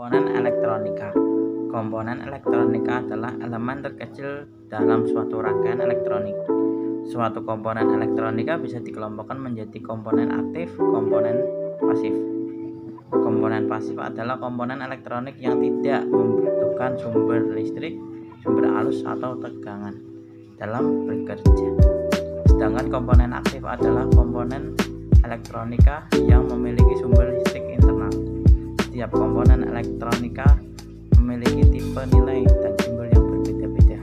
Komponen elektronika. Komponen elektronika adalah elemen terkecil dalam suatu rangkaian elektronik. Suatu komponen elektronika bisa dikelompokkan menjadi komponen aktif, komponen pasif. Komponen pasif adalah komponen elektronik yang tidak membutuhkan sumber listrik, sumber arus atau tegangan dalam bekerja. Sedangkan komponen aktif adalah komponen elektronika yang memiliki sumber listrik internal. Setiap komponen elektronika memiliki tipe, nilai, dan simbol yang berbeda-beda.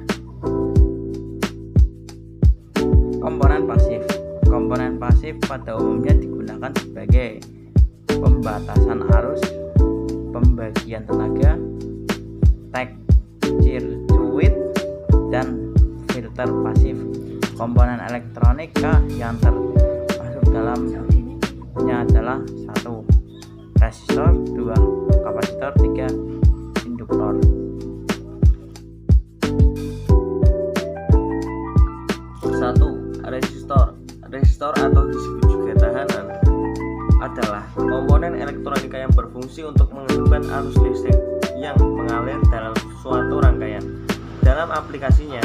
Komponen pasif. Komponen pasif pada umumnya digunakan sebagai pembatasan arus, pembagian tenaga, circuit, dan filter pasif. Komponen elektronika yang termasuk dalamnya adalah 1. Resistor, 2. Kapasitor, 3. Induktor. 1. Resistor atau disebut juga tahanan adalah komponen elektronika yang berfungsi untuk menghidupkan arus listrik yang mengalir dalam suatu rangkaian. Dalam aplikasinya,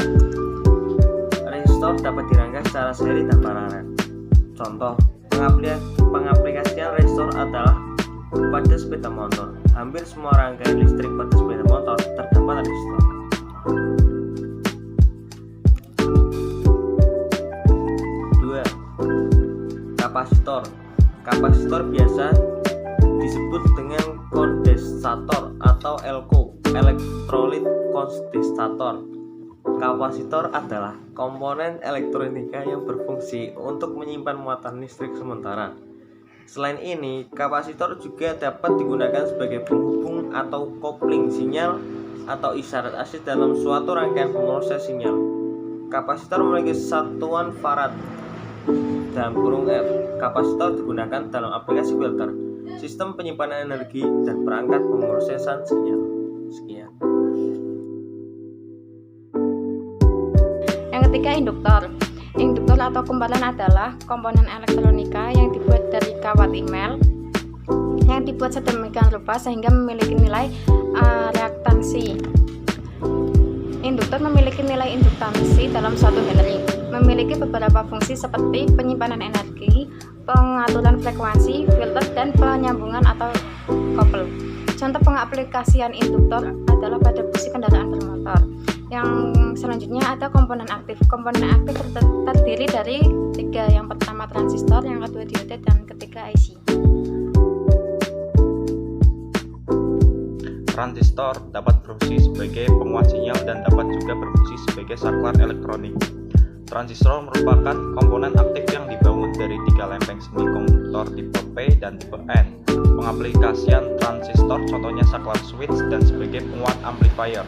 resistor dapat dirangkai secara seri dan paralel. Contoh pengaplikasian resistor adalah pada sepeda motor. Hampir semua rangkaian listrik pada sepeda motor terdapat resistor. 2. Kapasitor biasa disebut dengan kondensator atau ELCO, elektrolit kondensator. Kapasitor adalah komponen elektronika yang berfungsi untuk menyimpan muatan listrik sementara. Selain ini, kapasitor juga dapat digunakan sebagai penghubung atau kopling sinyal atau isyarat asli dalam suatu rangkaian pemroses sinyal. Kapasitor memiliki satuan farad dalam kurung F. Kapasitor digunakan dalam aplikasi filter, sistem penyimpanan energi, dan perangkat pemrosesan sinyal. Sekian. Yang ketiga, induktor. Induktor atau kumparan adalah komponen elektronika yang dibuat dari kawat email yang dibuat sedemikian rupa sehingga memiliki nilai reaktansi. Induktor memiliki nilai induktansi dalam 1 Henry. Memiliki beberapa fungsi seperti penyimpanan energi, pengaturan frekuensi, filter, dan penyambungan atau kopel. Contoh pengaplikasian induktor adalah pada busi kendaraan bermotor. Yang selanjutnya ada komponen aktif. Komponen aktif terdiri dari 3. Yang pertama transistor, yang kedua diode, dan ketiga IC. Transistor dapat berfungsi sebagai penguat sinyal dan dapat juga berfungsi sebagai saklar elektronik. Transistor merupakan komponen aktif yang dibangun dari 3 lempeng semikonduktor tipe P dan tipe N. Pengaplikasian transistor contohnya saklar switch dan sebagai penguat amplifier.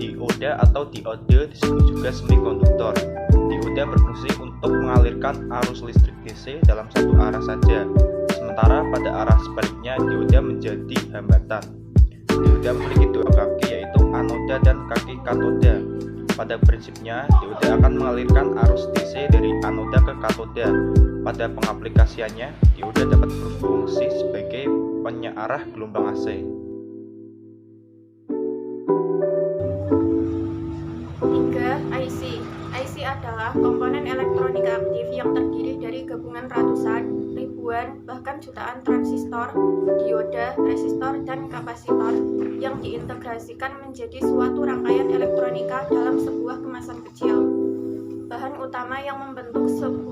Dioda atau diode disebut juga semikonduktor. Dioda berfungsi untuk mengalirkan arus listrik DC dalam satu arah saja, sementara pada arah sebaliknya dioda menjadi hambatan. Dioda memiliki 2 kaki, yaitu anoda dan kaki katoda. Pada prinsipnya, dioda akan mengalirkan arus DC dari anoda ke katoda. Pada pengaplikasiannya, dioda dapat berfungsi sebagai penyearah gelombang AC. 3. IC. IC adalah komponen elektronika aktif yang terdiri dari gabungan ratusan, ribuan, bahkan jutaan transistor, dioda, resistor, dan kapasitor yang diintegrasikan menjadi suatu rangkaian elektronika dalam sebuah kemasan kecil. Bahan utama yang membentuk sebuah